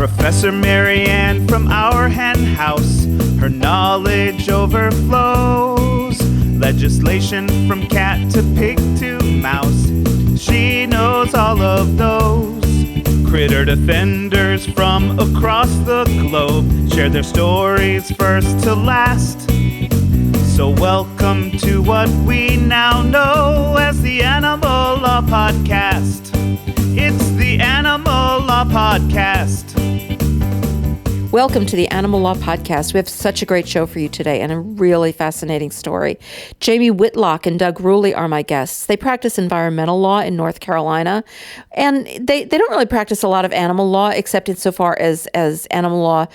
Professor Marianne from our hen house, her knowledge overflows. Legislation from cat to pig to mouse, she knows all of those. Critter defenders from across the globe share their stories first to last. So welcome to what we now know as the Animal Law Podcast. It's the Animal Law Podcast. Welcome to the Animal Law Podcast. We have such a great show for you today and a really fascinating story. Jamie Whitlock and Doug Ruley are my guests. They practice environmental law in North Carolina, and they don't really practice a lot of animal law except insofar as animal law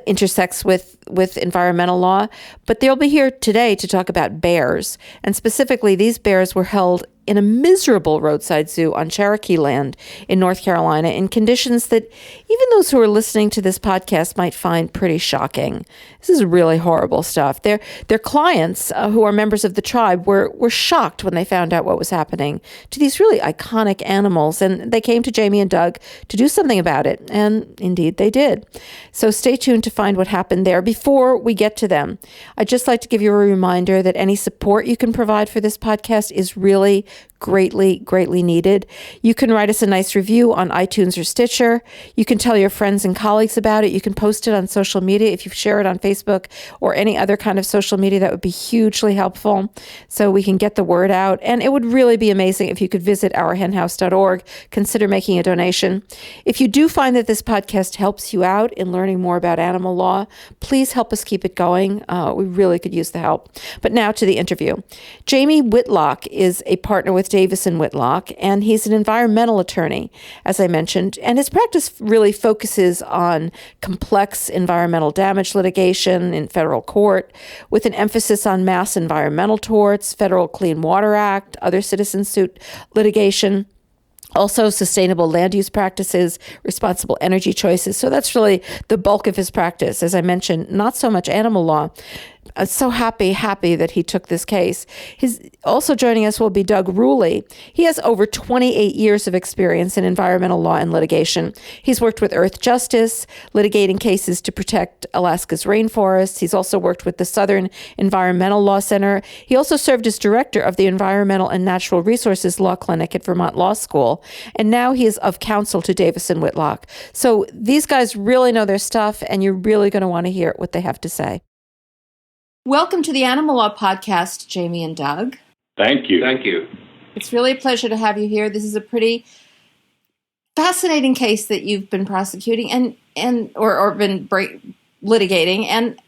intersects with environmental law. But they'll be here today to talk about bears, and specifically these bears were held in a miserable roadside zoo on Cherokee land in North Carolina in conditions that even those who are listening to this podcast might find pretty shocking. This is really horrible stuff. Their clients, who are members of the tribe, were shocked when they found out what was happening to these really iconic animals, and they came to Jamie and Doug to do something about it, and indeed they did. So stay tuned to find what happened there. Before we get to them, I'd just like to give you a reminder that any support you can provide for this podcast is really greatly needed. You can write us a nice review on iTunes or Stitcher. You can tell your friends and colleagues about it. You can post it on social media. If you share it on Facebook or any other kind of social media, that would be hugely helpful so we can get the word out. And it would really be amazing if you could visit ourhenhouse.org, consider making a donation. If you do find that this podcast helps you out in learning more about animal law, please help us keep it going. We really could use the help. But now to the interview. Jamie Whitlock is a partner with Davis and Whitlock, and he's an environmental attorney, as I mentioned, and his practice really focuses on complex environmental damage litigation in federal court, with an emphasis on mass environmental torts, Federal Clean Water Act, other citizen suit litigation, also sustainable land use practices, responsible energy choices. So that's really the bulk of his practice. As I mentioned, not so much animal law. So happy that he took this case. Also joining us will be Doug Ruley. He has over 28 years of experience in environmental law and litigation. He's worked with Earth Justice, litigating cases to protect Alaska's rainforests. He's also worked with the Southern Environmental Law Center. He also served as director of the Environmental and Natural Resources Law Clinic at Vermont Law School. And now he is of counsel to Davis and Whitlock. So these guys really know their stuff, and you're really going to want to hear what they have to say. Welcome to the Animal Law Podcast, Jamie and Doug. Thank you. Thank you. It's really a pleasure to have you here. This is a pretty fascinating case that you've been prosecuting or been litigating. And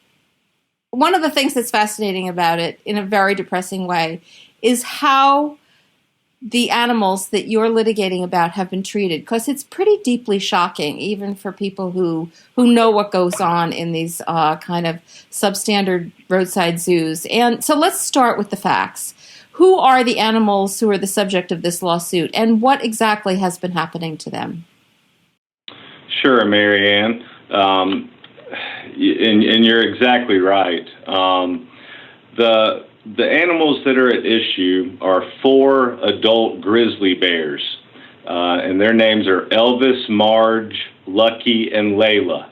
one of the things that's fascinating about it, in a very depressing way, is how the animals that you're litigating about have been treated, because it's pretty deeply shocking, even for people who know what goes on in these kind of substandard roadside zoos. And so let's start with the facts. Who are the animals who are the subject of this lawsuit, and what exactly has been happening to them? Sure, Marianne. And you're exactly right. The animals that are at issue are 4 adult grizzly bears, and their names are Elvis, Marge, Lucky, and Layla.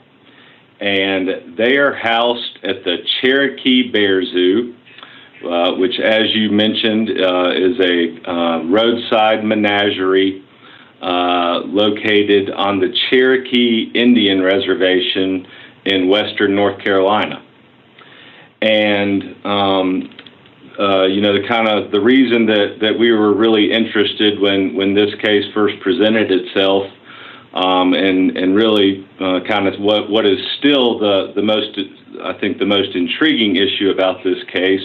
And they are housed at the Cherokee Bear Zoo, which, as you mentioned, is a roadside menagerie located on the Cherokee Indian Reservation in western North Carolina. And the reason that we were really interested when this case first presented itself, and really kind of what is still the most intriguing issue about this case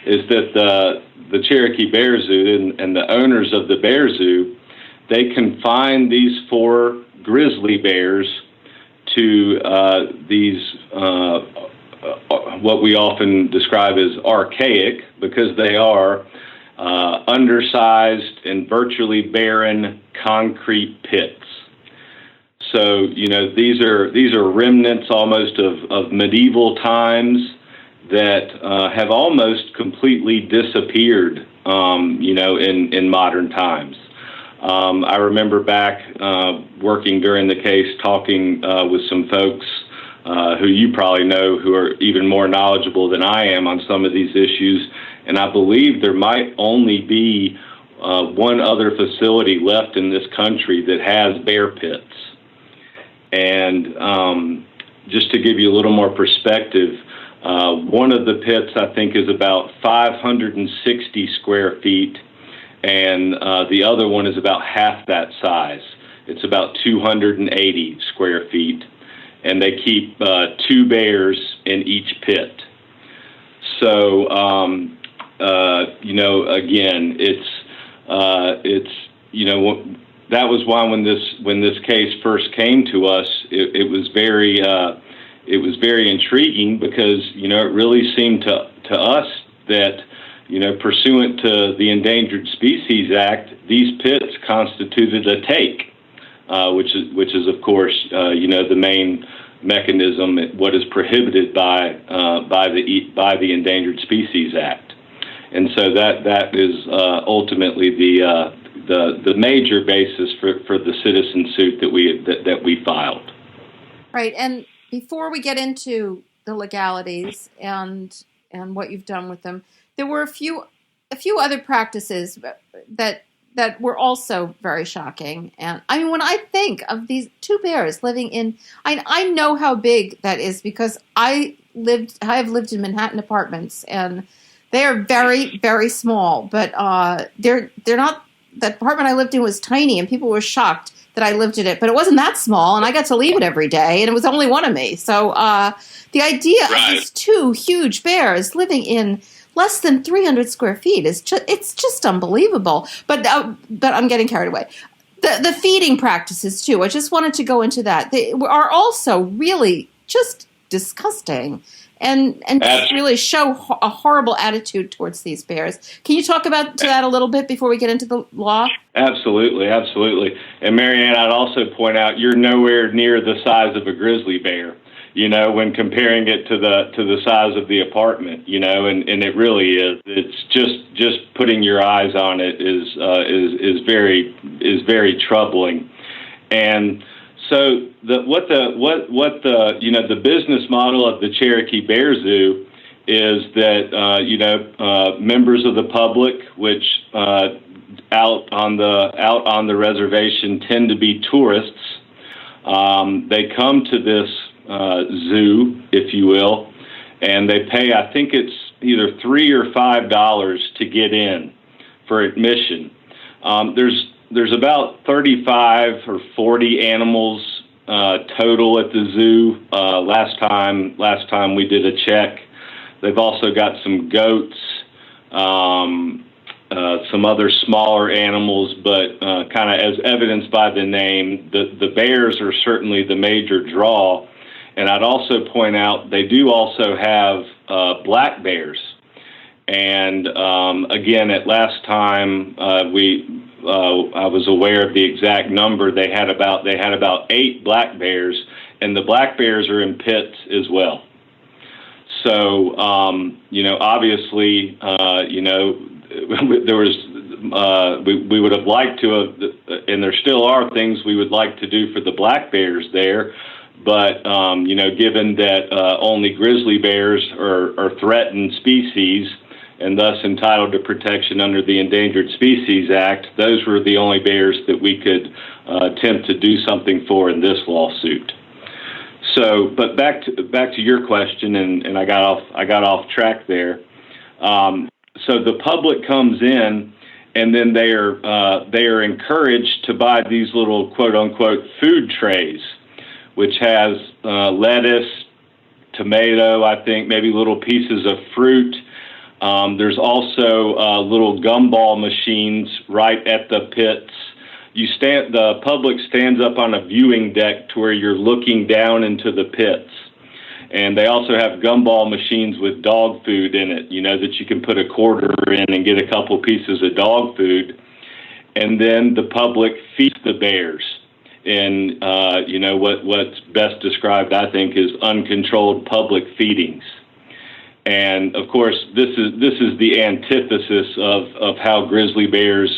is that the Cherokee Bear Zoo and the owners of the Bear Zoo, they confined these 4 grizzly bears to these what we often describe as archaic, because they are undersized and virtually barren concrete pits. So, these are remnants almost of medieval times that have almost completely disappeared, in modern times. I remember back working during the case, talking with some folks who you probably know who are even more knowledgeable than I am on some of these issues, and I believe there might only be one other facility left in this country that has bear pits. And just to give you a little more perspective, one of the pits I think is about 560 square feet, and the other one is about half that size. It's about 280 square feet, and they keep 2 bears in each pit. So, again, that was why when this case first came to us, it was very intriguing, because it really seemed to us that pursuant to the Endangered Species Act, these pits constituted a take, which is of course the main mechanism, what is prohibited by the Endangered Species Act. And so that is ultimately the major basis for the citizen suit that we filed. Right. And before we get into the legalities and what you've done with them, there were a few other practices that were also very shocking. And I mean, when I think of these 2 bears living in, I know how big that is, because I have lived in Manhattan apartments, and they are very, very small, but they're not. The apartment I lived in was tiny, and people were shocked that I lived in it, but it wasn't that small, and I got to leave it every day, and it was only one of me. So the idea of these 2 huge bears living in less than 300 square feet it's just unbelievable. But I'm getting carried away. The feeding practices too, I just wanted to go into that. They are also really just disgusting, and just really show a horrible attitude towards these bears. Can you talk to that a little bit before we get into the law? Absolutely. And Marianne, I'd also point out, you're nowhere near the size of a grizzly bear, when comparing it to the size of the apartment, and it really is. It's just putting your eyes on it is very troubling. And so the business model of the Cherokee Bear Zoo is that members of the public, which out on the reservation tend to be tourists, they come to this zoo, if you will, and they pay, I think it's either $3 or $5 to get in for admission. There's about 35 or 40 animals total at the zoo. Last time we did a check. They've also got some goats, some other smaller animals, but kind of as evidenced by the name, the bears are certainly the major draw. And I'd also point out they do also have black bears. And again, at last time I was aware of the exact number. They had about 8 black bears, and the black bears are in pits as well. So obviously, there was we would have liked to have, and there still are things we would like to do for the black bears there. But, given that only grizzly bears are threatened species and thus entitled to protection under the Endangered Species Act, those were the only bears that we could attempt to do something for in this lawsuit. So, but back to your question, and I got off track there. So the public comes in, and then they are encouraged to buy these little quote unquote food trays, which has lettuce, tomato, I think, maybe little pieces of fruit. There's also little gumball machines right at the pits. The public stands up on a viewing deck to where you're looking down into the pits. And they also have gumball machines with dog food in it, that you can put a quarter in and get a couple pieces of dog food. And then the public feeds the bears. In what's best described, I think, is uncontrolled public feedings. And of course, this is the antithesis of how grizzly bears,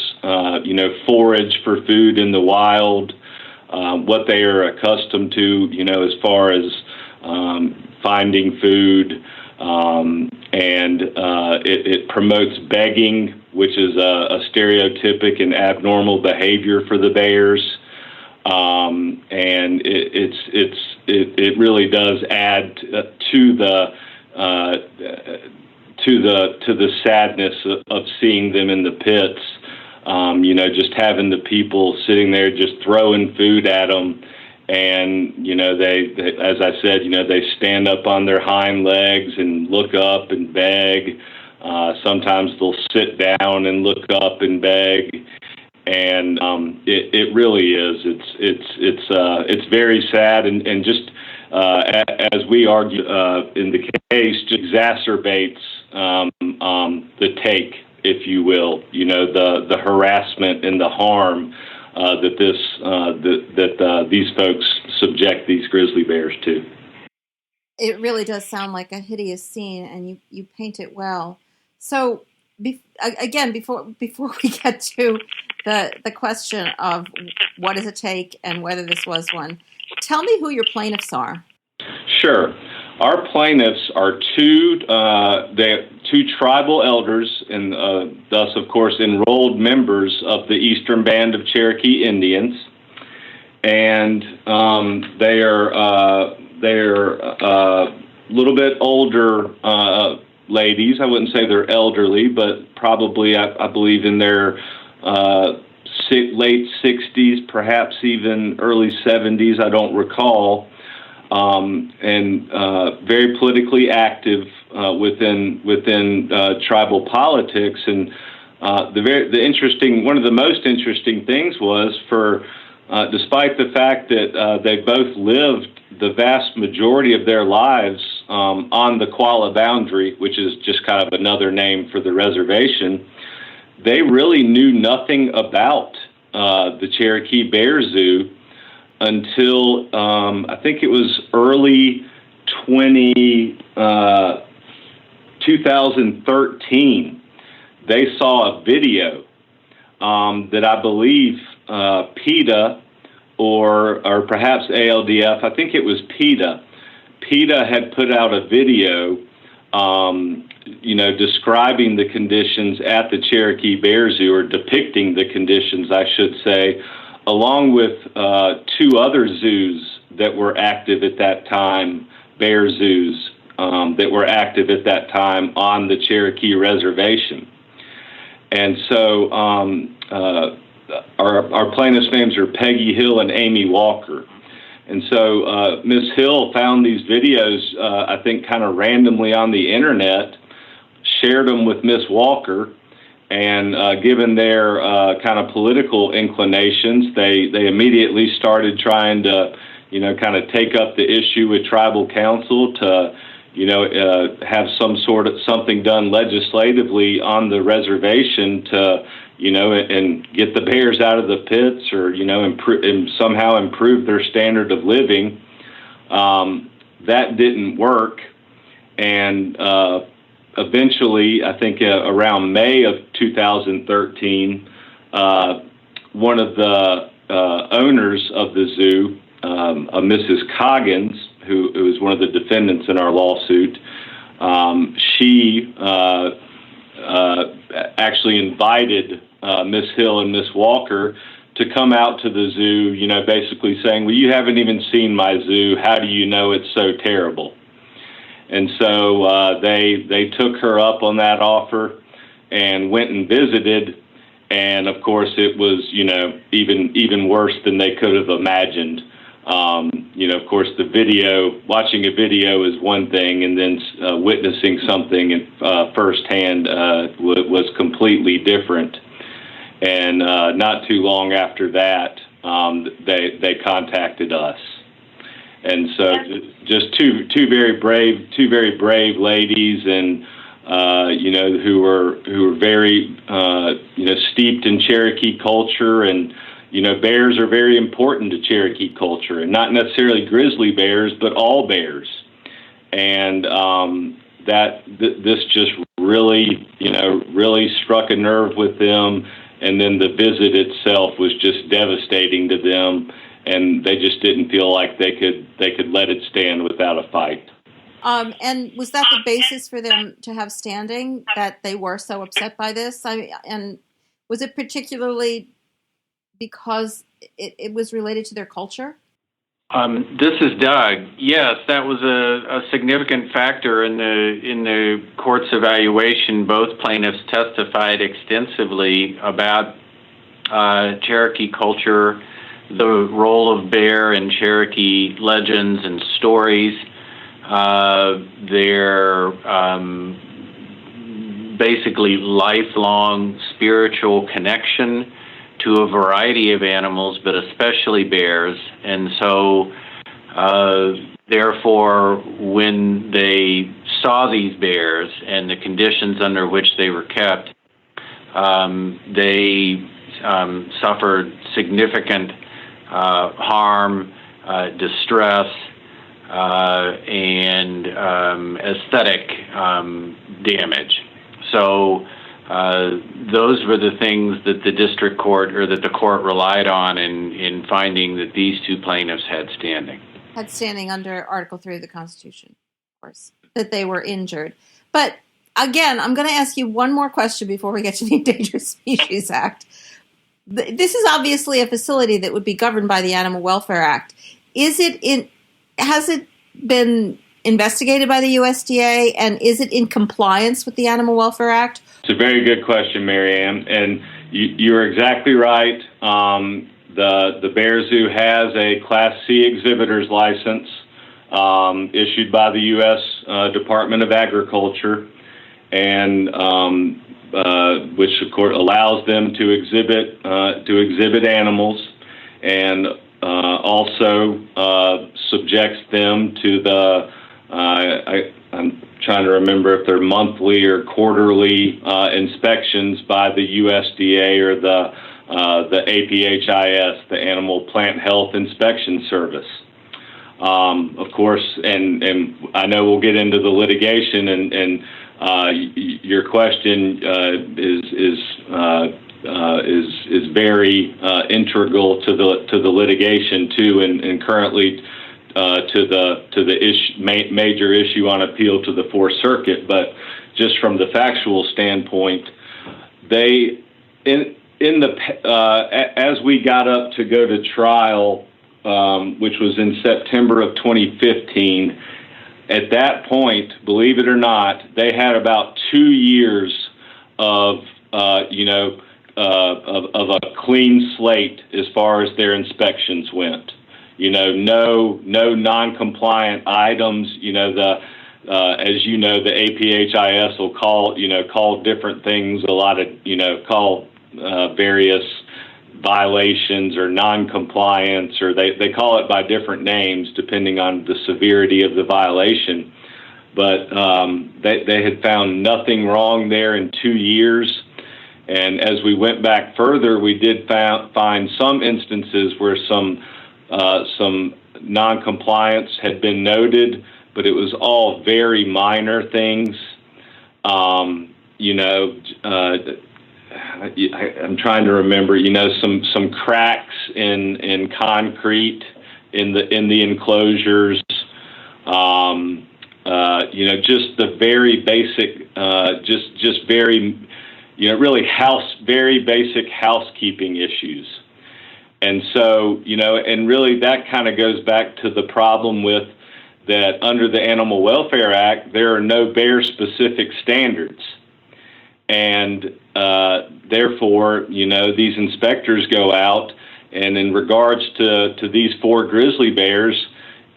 forage for food in the wild, what they are accustomed to, as far as finding food, and it promotes begging, which is a stereotypic and abnormal behavior for the bears. And it really does add to the sadness of seeing them in the pits. Just having the people sitting there just throwing food at them, and they as I said, they stand up on their hind legs and look up and beg. Sometimes they'll sit down and look up and beg. And it really is. It's very sad, and just as we argue in the case, just exacerbates the take, if you will. The harassment and the harm that these folks subject these grizzly bears to. It really does sound like a hideous scene, and you paint it well. So again, before we get to the question of what does it take and whether this was one, tell me who your plaintiffs are. Sure. Our plaintiffs are two tribal elders, and thus, of course, enrolled members of the Eastern Band of Cherokee Indians, and they are a little bit older ladies. I wouldn't say they're elderly, but probably I believe in their late 60s, perhaps even early 70s. I don't recall. And very politically active within tribal politics. And one of the most interesting things was despite the fact that they both lived the vast majority of their lives on the Qualla boundary, which is just kind of another name for the reservation, they really knew nothing about the Cherokee Bear Zoo until I think it was early 2013. They saw a video that I believe PETA or perhaps ALDF, I think it was PETA. PETA had put out a video describing the conditions at the Cherokee Bear Zoo, or depicting the conditions, I should say, along with two other zoos that were active at that time, bear zoos that were active at that time on the Cherokee Reservation. And so our plaintiffs' names are Peggy Hill and Amy Walker. And so Ms. Hill found these videos, I think, kind of randomly on the internet, shared them with Ms. Walker, and given their kind of political inclinations, they immediately started trying to, kind of take up the issue with tribal council to, have something done legislatively on the reservation to, and get the bears out of the pits, or, and somehow improve their standard of living. That didn't work. And eventually, I think around May of 2013, one of the owners of the zoo, Mrs. Coggins, who is one of the defendants in our lawsuit, she actually invited Miss Hill and Miss Walker to come out to the zoo, basically saying, well, you haven't even seen my zoo. How do you know it's so terrible? And so they took her up on that offer and went and visited. And of course, it was, even worse than they could have imagined. Of course, watching a video is one thing, and then witnessing something firsthand was completely different. And not too long after that, they contacted us. And so, just two very brave ladies, and who were very steeped in Cherokee culture, and bears are very important to Cherokee culture, and not necessarily grizzly bears, but all bears. And this just really, really struck a nerve with them. And then the visit itself was just devastating to them, and they just didn't feel like they could let it stand without a fight. And was that the basis for them to have standing, that they were so upset by this? And was it particularly because it was related to their culture? This is Doug. Yes, that was a significant factor in the court's evaluation. Both plaintiffs testified extensively about Cherokee culture, the role of bear in Cherokee legends and stories, their basically lifelong spiritual connection to a variety of animals, but especially bears. And so, therefore, when they saw these bears and the conditions under which they were kept, they suffered significant harm, distress, and aesthetic damage. So those were the things that the district court or that the court relied on in finding that these two plaintiffs had standing. Had standing under Article 3 of the Constitution, of course, that they were injured. But again, I'm going to ask you one more question before we get to the Endangered Species Act. This is obviously a facility that would be governed by the Animal Welfare Act. Has it been investigated by the USDA, and is it in compliance with the Animal Welfare Act? It's a very good question, Mary Ann, and you're exactly right. The Bear Zoo has a Class C exhibitor's license issued by the U.S. Department of Agriculture, and which of course allows them to exhibit animals, and also subjects them to the I'm trying to remember if they're monthly or quarterly inspections by the USDA or the APHIS, the Animal Plant Health Inspection Service. Of course, and I know we'll get into the litigation, and your question is very integral to the litigation too, and currently to the major issue on appeal to the Fourth Circuit. But just from the factual standpoint, they as we got up to go to trial, which was in September of 2015. At that point, believe it or not, they had about 2 years of a clean slate as far as their inspections went. No non-compliant items. As you know, the APHIS will call different things a lot of, call various violations or non-compliance, or they call it by different names depending on the severity of the violation. But they had found nothing wrong there in 2 years. And as we went back further, we did find some instances where some non-compliance had been noted, but it was all very minor things. I'm trying to remember, some cracks in concrete in the enclosures. Just the very basic, just very, really very basic housekeeping issues. And so, and really that kind of goes back to the problem with that under the Animal Welfare Act, there are no bear-specific standards. And therefore, these inspectors go out, and in regards to these 4 grizzly bears,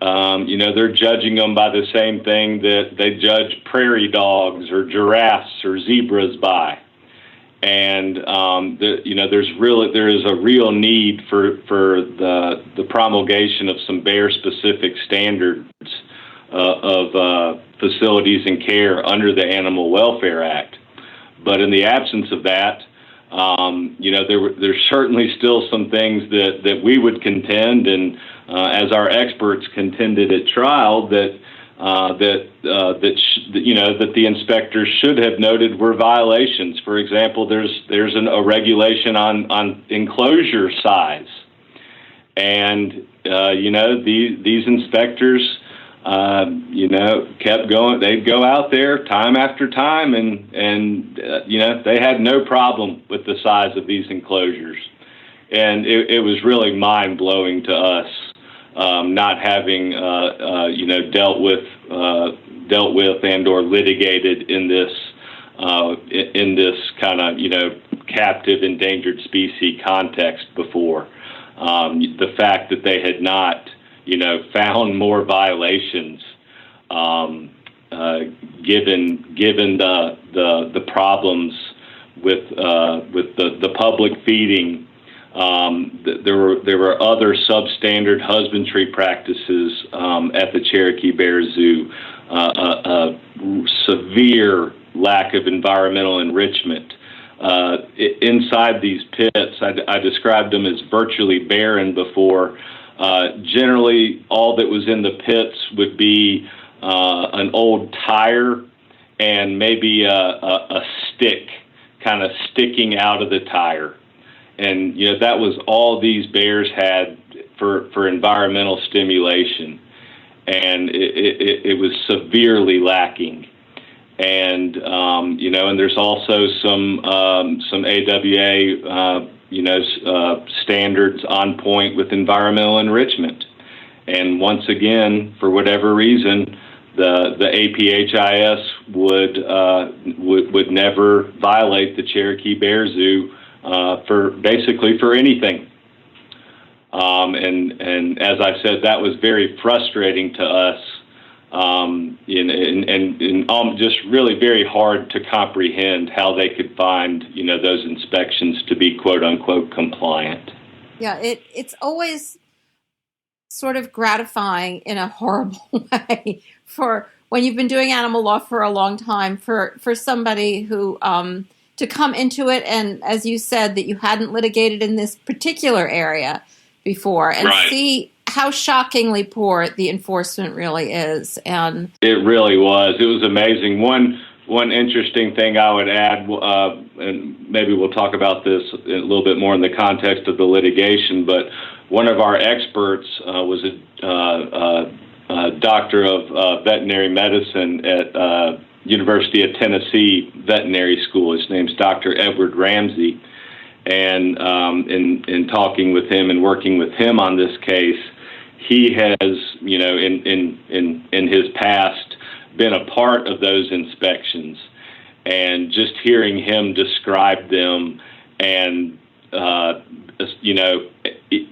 they're judging them by the same thing that they judge prairie dogs or giraffes or zebras by. And there is a real need for the promulgation of some bear-specific standards of facilities and care under the Animal Welfare Act. But in the absence of that, there's certainly still some things that we would contend, and as our experts contended at trial, that that the inspectors should have noted were violations. For example, there's a regulation on enclosure size, and these inspectors kept going. They'd go out there time after time, and they had no problem with the size of these enclosures, and it was really mind blowing to us. Not having dealt with and or litigated in this kind of captive endangered species context before. The fact that they had not found more violations, given the problems with the public feeding. There were other substandard husbandry practices at the Cherokee Bear Zoo, a severe lack of environmental enrichment. Inside these pits, I described them as virtually barren before. Generally, all that was in the pits would be an old tire and maybe a stick kind of sticking out of the tire. And, that was all these bears had for environmental stimulation. And it was severely lacking. And, and there's also some AWA, standards on point with environmental enrichment. And once again, for whatever reason, the APHIS would never violate the Cherokee Bear Zoo for anything. And as I said, that was very frustrating to us, and just really very hard to comprehend how they could find, those inspections to be quote unquote compliant. Yeah, it's always sort of gratifying in a horrible way for when you've been doing animal law for a long time for somebody who to come into it, and as you said, that you hadn't litigated in this particular area before, and right. See how shockingly poor the enforcement really is. And it really was. It was amazing. One interesting thing I would add, and maybe we'll talk about this a little bit more in the context of the litigation, but one of our experts was a doctor of veterinary medicine at University of Tennessee Veterinary School. His name's Dr. Edward Ramsey. And in talking with him and working with him on this case, he has, in his past, been a part of those inspections. And just hearing him describe them and,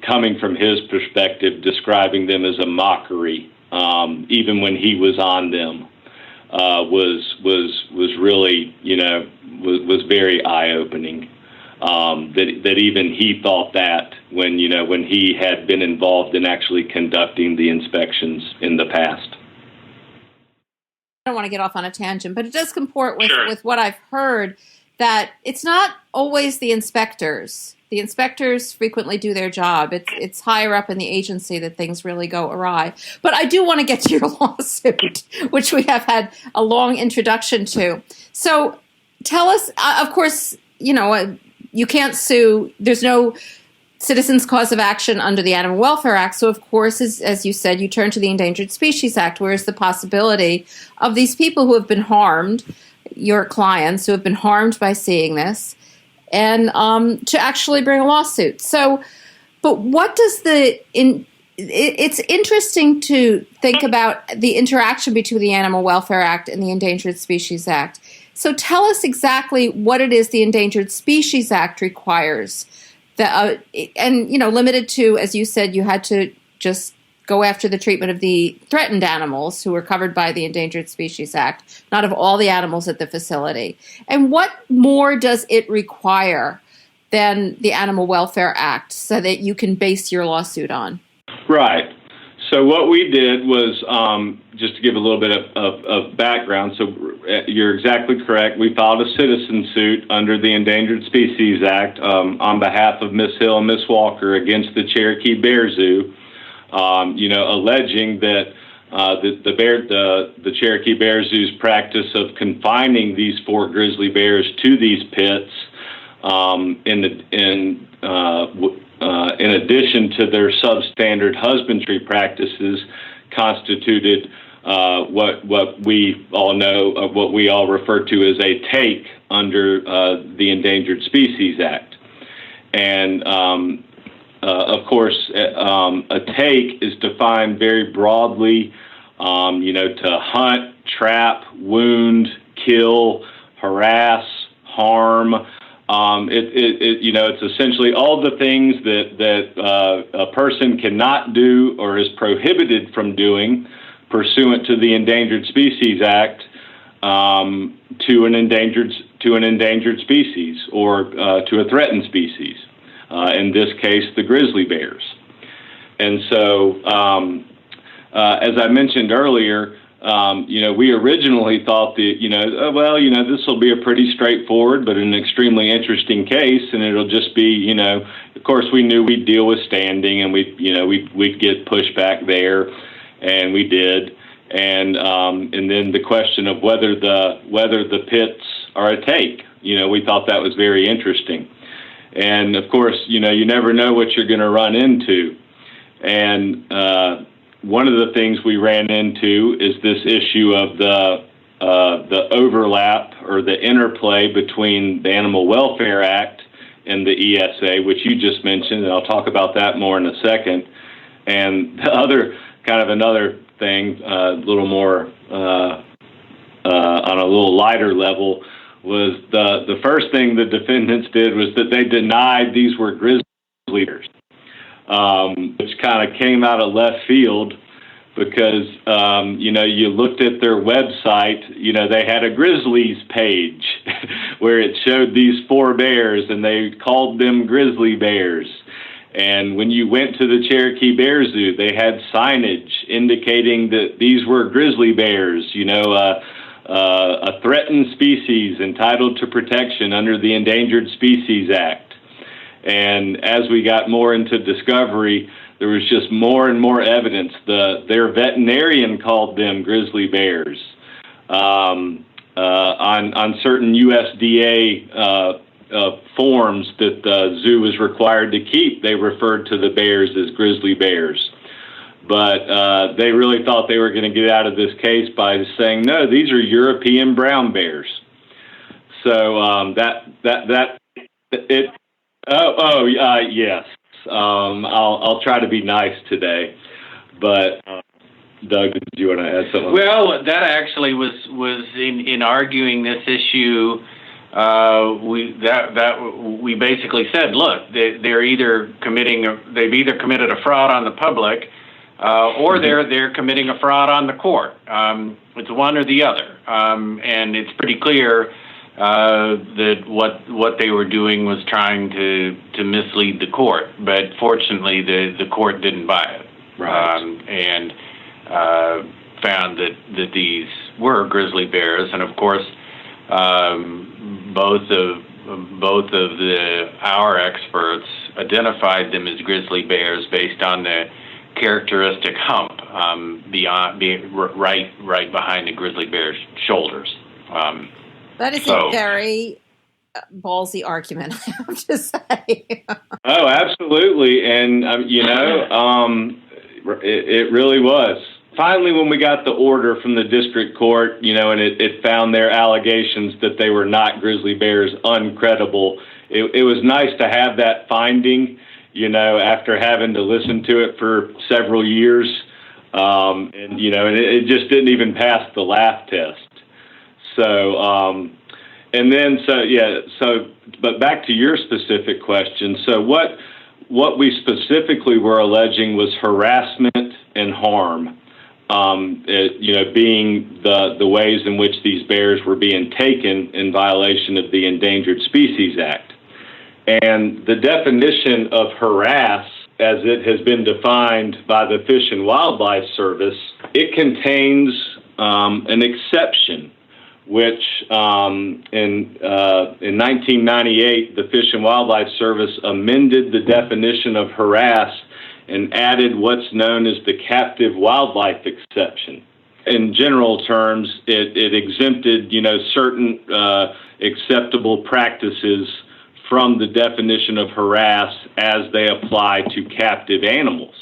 coming from his perspective, describing them as a mockery, even when he was on them, was really, was very eye-opening. That even he thought that when he had been involved in actually conducting the inspections in the past. I don't want to get off on a tangent, but it does comport with, Sure. with what I've heard, that it's not always the inspectors. The inspectors frequently do their job. It's higher up in the agency that things really go awry. But I do want to get to your lawsuit, which we have had a long introduction to. So tell us, of course, you can't sue. There's no citizens' cause of action under the Animal Welfare Act. So, of course, as you said, you turn to the Endangered Species Act, where is the possibility of these people who have been harmed, your clients who have been harmed by seeing this, and to actually bring a lawsuit. So, but what does it's interesting to think about the interaction between the Animal Welfare Act and the Endangered Species Act. So tell us exactly what it is the Endangered Species Act requires, limited to, as you said, you had to just go after the treatment of the threatened animals who were covered by the Endangered Species Act, not of all the animals at the facility. And what more does it require than the Animal Welfare Act so that you can base your lawsuit on? Right. So what we did was, just to give a little bit of background, so you're exactly correct. We filed a citizen suit under the Endangered Species Act on behalf of Miss Hill and Miss Walker against the Cherokee Bear Zoo, alleging that the Cherokee Bear Zoo's practice of confining these 4 grizzly bears to these pits, in addition to their substandard husbandry practices, constituted what we all know, what we all refer to as a take under the Endangered Species Act. And of course, a take is defined very broadly, to hunt, trap, wound, kill, harass, harm. It's essentially all the things that a person cannot do or is prohibited from doing pursuant to the Endangered Species Act to an endangered species or to a threatened species. In this case, the grizzly bears. And so, as I mentioned earlier, we originally thought that, this will be a pretty straightforward but an extremely interesting case, and it'll just be, of course, we knew we'd deal with standing, and we'd get pushback there, and we did, and then the question of whether the pits are a take, we thought that was very interesting, and of course, you never know what you're going to run into, and one of the things we ran into is this issue of the overlap or the interplay between the Animal Welfare Act and the ESA, which you just mentioned, and I'll talk about that more in a second. And the other another thing, a little more on a little lighter level, was the first thing the defendants did was that they denied these were grizzly bears. Which kind of came out of left field because, you looked at their website, they had a grizzlies page where it showed these 4 bears and they called them grizzly bears. And when you went to the Cherokee Bear Zoo, they had signage indicating that these were grizzly bears, a threatened species entitled to protection under the Endangered Species Act. And as we got more into discovery, there was just more and more evidence. Their veterinarian called them grizzly bears. On certain USDA forms that the zoo was required to keep, they referred to the bears as grizzly bears. But they really thought they were going to get out of this case by saying, no, these are European brown bears. So yes. I'll try to be nice today, but Doug, did you want to add something? Well, that actually was in arguing this issue. We basically said, look, they've either committed a fraud on the public, or they're committing a fraud on the court. It's one or the other, and it's pretty clear that what they were doing was trying to mislead the court, but fortunately the court didn't buy it, right. And found that these were grizzly bears, and of course both of our experts identified them as grizzly bears based on the characteristic hump right behind the grizzly bear's shoulders. That is a very ballsy argument, I have to say. Oh, absolutely. And, it really was. Finally, when we got the order from the district court, and it found their allegations that they were not grizzly bears uncredible, it was nice to have that finding, after having to listen to it for several years. And it just didn't even pass the laugh test. So, but back to your specific question. So what we specifically were alleging was harassment and harm, being the ways in which these bears were being taken in violation of the Endangered Species Act. And the definition of harass, as it has been defined by the Fish and Wildlife Service, it contains an exception, which in 1998, the Fish and Wildlife Service amended the definition of harass and added what's known as the captive wildlife exception. In general terms, it exempted, certain acceptable practices from the definition of harass as they apply to captive animals.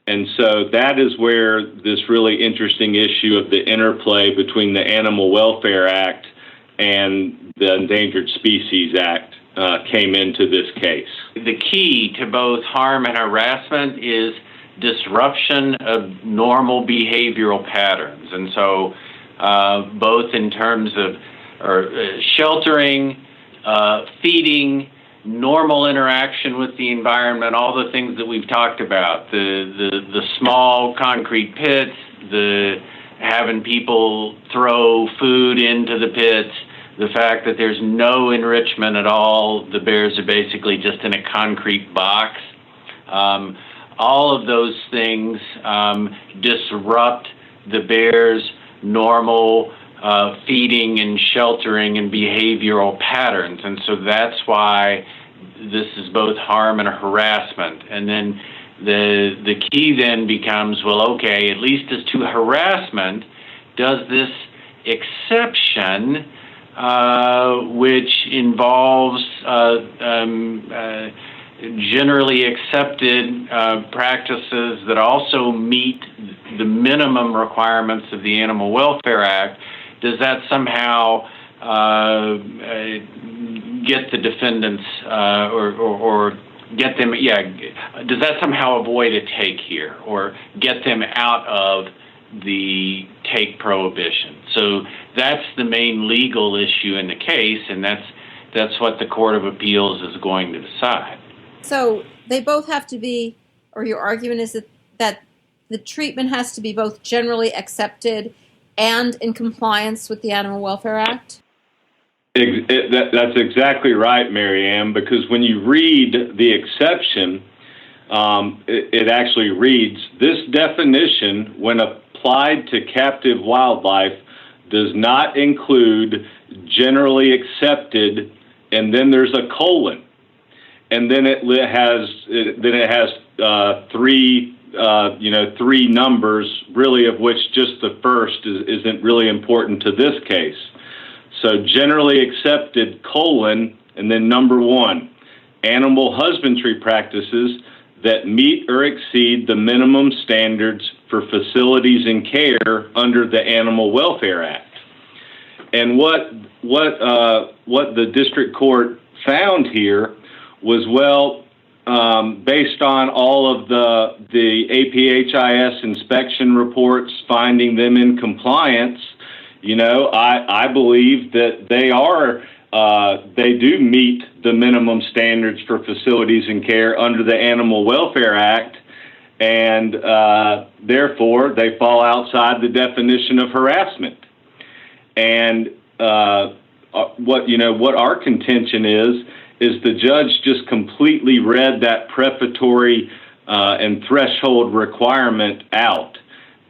And so that is where this really interesting issue of the interplay between the Animal Welfare Act and the Endangered Species Act came into this case. The key to both harm and harassment is disruption of normal behavioral patterns. And so both in terms of sheltering, feeding, normal interaction with the environment, all the things that we've talked about, the small concrete pits, the having people throw food into the pits, the fact that there's no enrichment at all, the bears are basically just in a concrete box. All of those things disrupt the bears' normal feeding and sheltering and behavioral patterns. And so that's why this is both harm and harassment. And then the key then becomes, well, okay, at least as to harassment, does this exception, which involves generally accepted practices that also meet the minimum requirements of the Animal Welfare Act, does that somehow get the defendants or get them, does that somehow avoid a take here or get them out of the take prohibition? So that's the main legal issue in the case, and that's what the Court of Appeals is going to decide. So they both have to be, or your argument is that the treatment has to be both generally accepted and in compliance with the Animal Welfare Act? That's exactly right, Mary Ann, because when you read the exception, it actually reads, this definition, when applied to captive wildlife, does not include generally accepted, and then there's a colon. And then it has three numbers, really, of which just the first isn't really important to this case. So generally accepted, colon, and then number 1, animal husbandry practices that meet or exceed the minimum standards for facilities and care under the Animal Welfare Act. And what the district court found here was, based on all of the APHIS inspection reports finding them in compliance, I believe that they do meet the minimum standards for facilities and care under the Animal Welfare Act, and therefore they fall outside the definition of harassment. And what our contention is the judge just completely read that prefatory and threshold requirement out,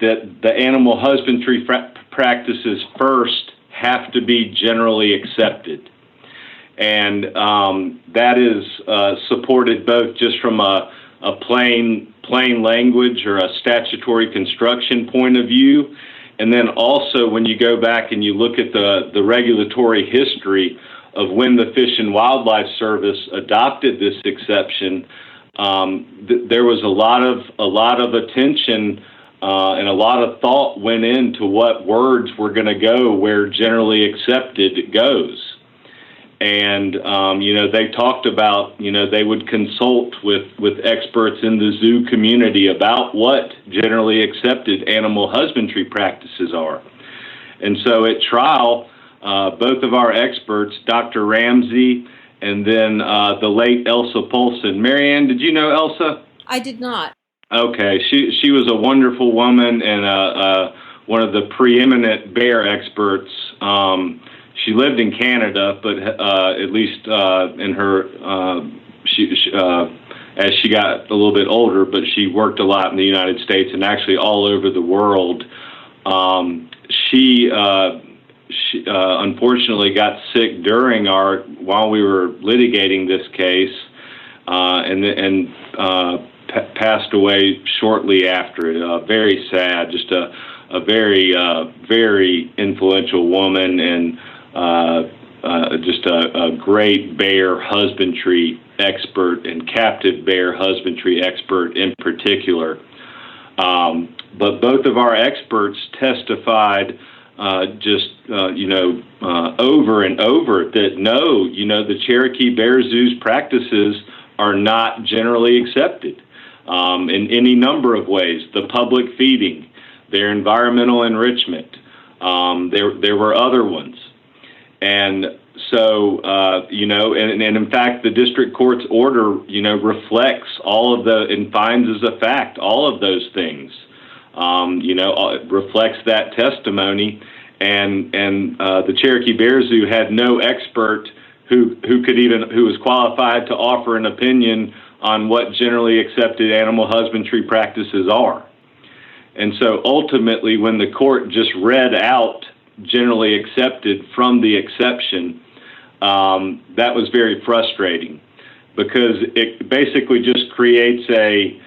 that the animal husbandry practices first have to be generally accepted. And that is supported both just from a plain language or a statutory construction point of view, and then also when you go back and you look at the regulatory history of when the Fish and Wildlife Service adopted this exception, there was a lot of attention and a lot of thought went into what words were going to go where generally accepted goes. And they talked about, they would consult with experts in the zoo community about what generally accepted animal husbandry practices are. And so at trial, both of our experts, Dr. Ramsey and then the late Elsa Polson. Mary Ann, did you know Elsa? I did not. Okay, she was a wonderful woman and one of the preeminent bear experts. She lived in Canada, but at least in her, as she got a little bit older, but she worked a lot in the United States and actually all over the world. She unfortunately got sick while we were litigating this case, and passed away shortly after it. Very sad, just a very, very influential woman, and just a great bear husbandry expert and captive bear husbandry expert in particular. But both of our experts testified over and over that the Cherokee Bear Zoo's practices are not generally accepted in any number of ways. The public feeding, their environmental enrichment, there were other ones. And so, and in fact, the district court's order, reflects all of and finds as a fact all of those things. Reflects that testimony, and the Cherokee Bear Zoo had no expert who was qualified to offer an opinion on what generally accepted animal husbandry practices are. And so ultimately, when the court just read out generally accepted from the exception, that was very frustrating, because it basically just creates a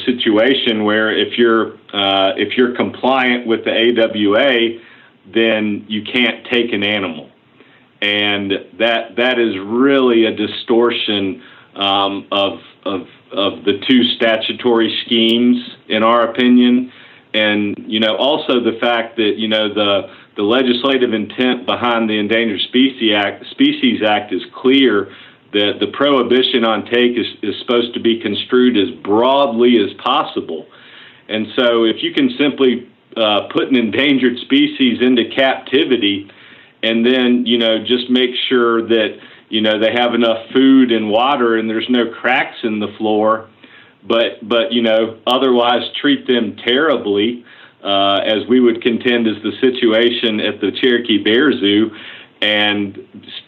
situation where if you're compliant with the AWA, then you can't take an animal, and that is really a distortion of the two statutory schemes, in our opinion. And also the fact that the legislative intent behind the Endangered Species Act is clear, that the prohibition on take is supposed to be construed as broadly as possible. And so if you can simply put an endangered species into captivity, and then just make sure that they have enough food and water and there's no cracks in the floor, but otherwise treat them terribly, as we would contend is the situation at the Cherokee Bear Zoo, and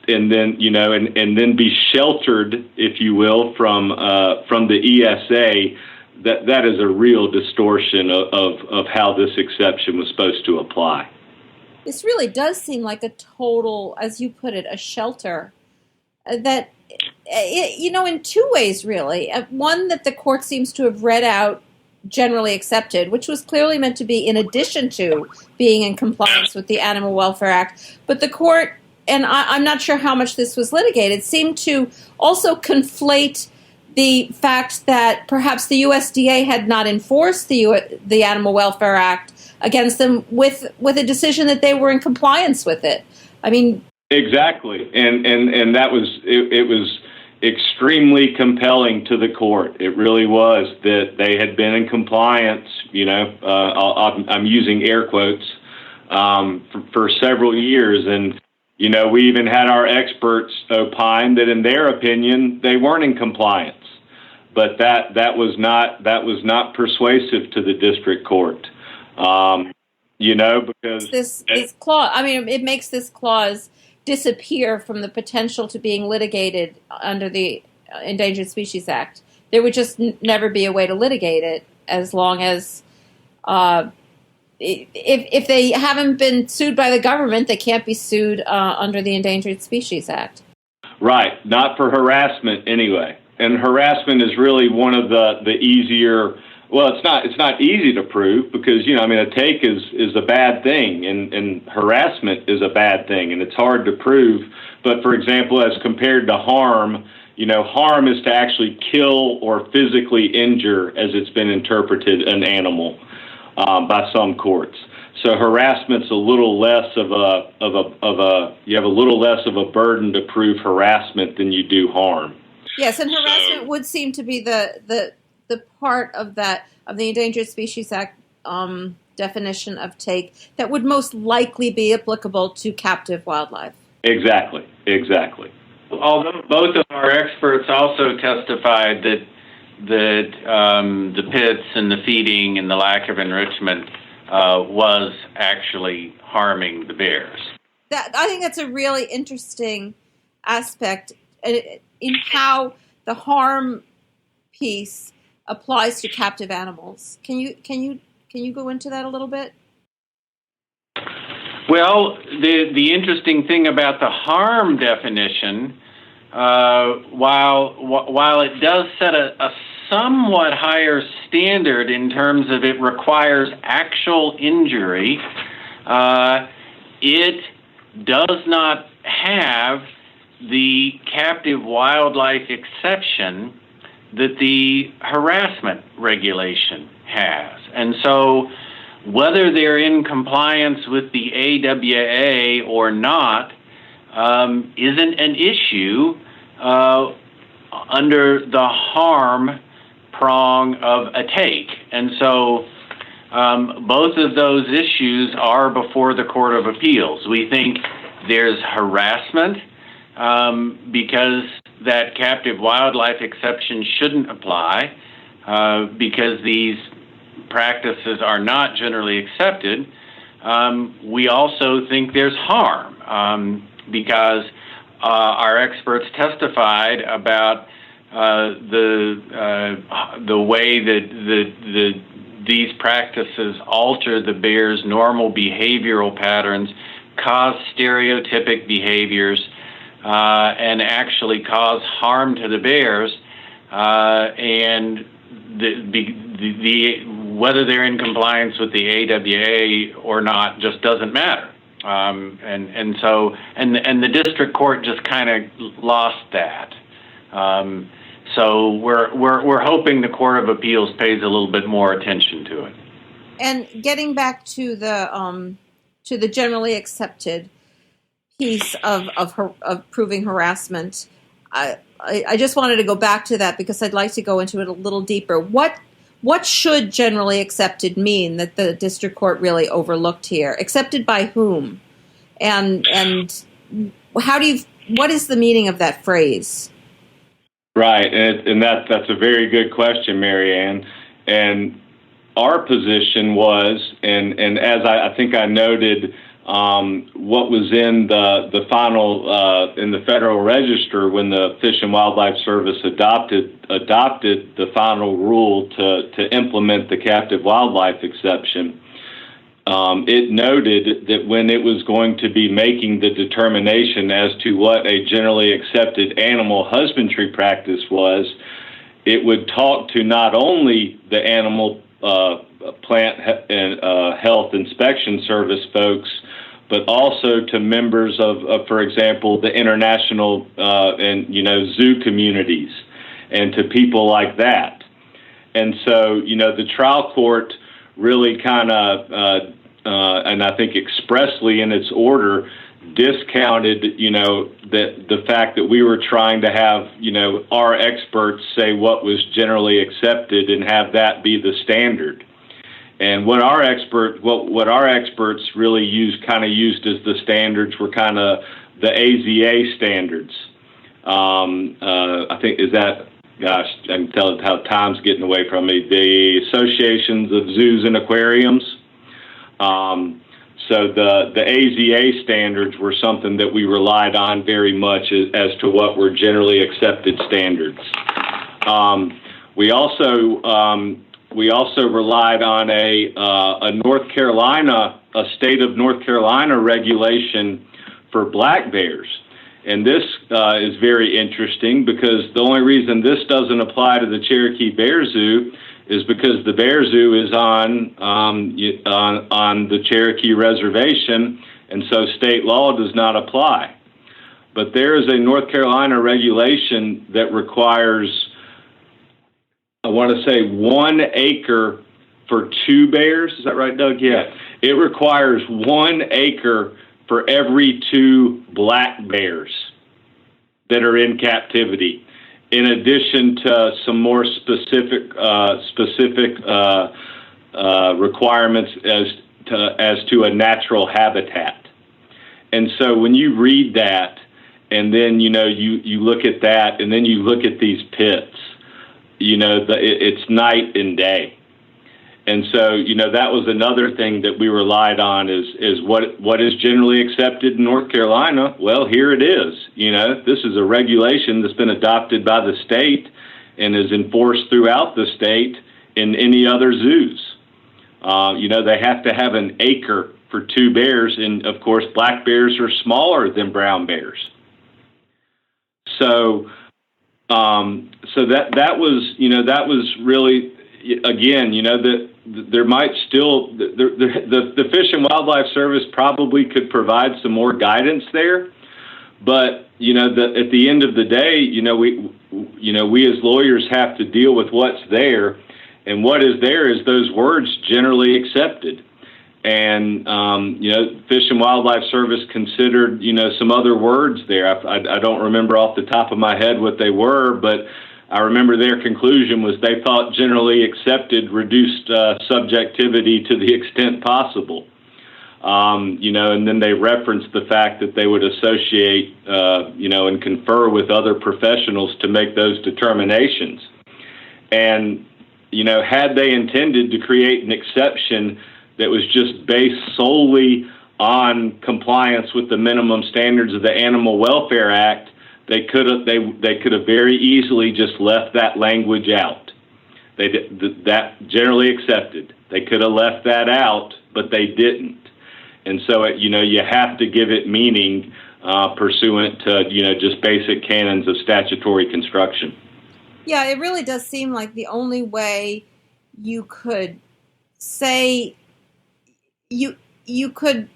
then and then be sheltered, if you will, from the ESA. That is a real distortion of how this exception was supposed to apply. This really does seem like a total, as you put it, a shelter. That, in two ways, really. One, that the court seems to have read out generally accepted, which was clearly meant to be in addition to being in compliance with the Animal Welfare Act. But the court, and I'm not sure how much this was litigated, seemed to also conflate the fact that perhaps the USDA had not enforced the Animal Welfare Act against them with a decision that they were in compliance with it. I mean, exactly, and that was it was extremely compelling to the court. It really was, that they had been in compliance. I'm using air quotes for several years, and we even had our experts opine that in their opinion they weren't in compliance. But that was not persuasive to the district court. Because this clause, it makes this clause disappear from the potential to being litigated under the Endangered Species Act. There would just never be a way to litigate it as long as if they haven't been sued by the government, they can't be sued under the Endangered Species Act. Right, not for harassment anyway. And harassment is really one of the easier. Well, it's not easy to prove, because a take is a bad thing, and harassment is a bad thing, and it's hard to prove. But for example, as compared to harm, harm is to actually kill or physically injure, as it's been interpreted, an animal by some courts. So harassment's a little less of a you have a little less of a burden to prove harassment than you do harm. Yes, and harassment would seem to be the part of the Endangered Species Act definition of take that would most likely be applicable to captive wildlife. Exactly. Although both of our experts also testified that the pits and the feeding and the lack of enrichment was actually harming the bears. I think that's a really interesting aspect in how the harm piece applies to captive animals. Can you go into that a little bit? Well, the interesting thing about the harm definition while it does set a somewhat higher standard in terms of it requires actual injury, it does not have the captive wildlife exception that the harassment regulation has. And so whether they're in compliance with the AWA or not isn't an issue under the harm prong of a take. And so both of those issues are before the Court of Appeals. We think there's harassment because that captive wildlife exception shouldn't apply because these practices are not generally accepted. We also think there's harm because our experts testified about the way that these practices alter the bear's normal behavioral patterns, cause stereotypic behaviors, and actually cause harm to the bears, and whether they're in compliance with the AWA or not just doesn't matter. And so the district court just kind of lost that. So we're hoping the Court of Appeals pays a little bit more attention to it. And getting back to the generally accepted piece of proving harassment, I just wanted to go back to that because I'd like to go into it a little deeper. What should generally accepted mean that the district court really overlooked here? Accepted by whom? And what is the meaning of that phrase? Right, and that's a very good question, Mary Ann. And our position was, and as I think I noted, what was in the final in the Federal Register when the Fish and Wildlife Service adopted the final rule to implement the captive wildlife exception. It noted that when it was going to be making the determination as to what a generally accepted animal husbandry practice was, it would talk to not only the animal plant and health inspection service folks, but also to members of for example, the international and zoo communities, and to people like that. And so, the trial court really kind of, and I think expressly in its order, discounted, the fact that we were trying to have, our experts say what was generally accepted and have that be the standard. And what our experts really used as the standards were kind of the AZA standards. I think gosh, I can tell how time's getting away from me. The Associations of Zoos and Aquariums. So the AZA standards were something that we relied on very much as to what were generally accepted standards. We also relied on a state of North Carolina regulation for black bears. And this is very interesting because the only reason this doesn't apply to the Cherokee Bear Zoo is because the Bear Zoo is on the Cherokee Reservation, and so state law does not apply. But there is a North Carolina regulation that requires, I want to say, 1 acre for 2 bears. Is that right, Doug? Yeah. It requires 1 acre for every 2 black bears that are in captivity, in addition to some more specific requirements as to a natural habitat. And so when you read that, and then you look at that, and then you look at these pits, it's night and day. And so, that was another thing that we relied on is what is generally accepted in North Carolina. Well, here it is. This is a regulation that's been adopted by the state and is enforced throughout the state in any other zoos. They have to have 1 acre for 2 bears, and of course, black bears are smaller than brown bears. So, so that was really, again, that there might still the Fish and Wildlife Service probably could provide some more guidance there, but at the end of the day, we as lawyers have to deal with what's there, and what is there is those words generally accepted. And, Fish and Wildlife Service considered, some other words there. I don't remember off the top of my head what they were, but I remember their conclusion was they thought generally accepted reduced subjectivity to the extent possible. And then they referenced the fact that they would associate, and confer with other professionals to make those determinations. And, had they intended to create an exception that was just based solely on compliance with the minimum standards of the Animal Welfare Act, they could have very easily just left that language out. That generally accepted. They could have left that out, but they didn't. And so, you have to give it meaning pursuant to, just basic canons of statutory construction. Yeah, it really does seem like the only way you could say you could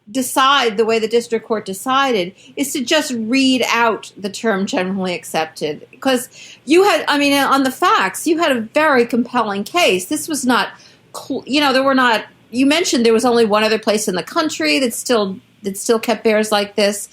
decide the way the district court decided is to just read out the term generally accepted. Because on the facts, you had a very compelling case. This was not, you mentioned there was only one other place in the country that still kept bears like this.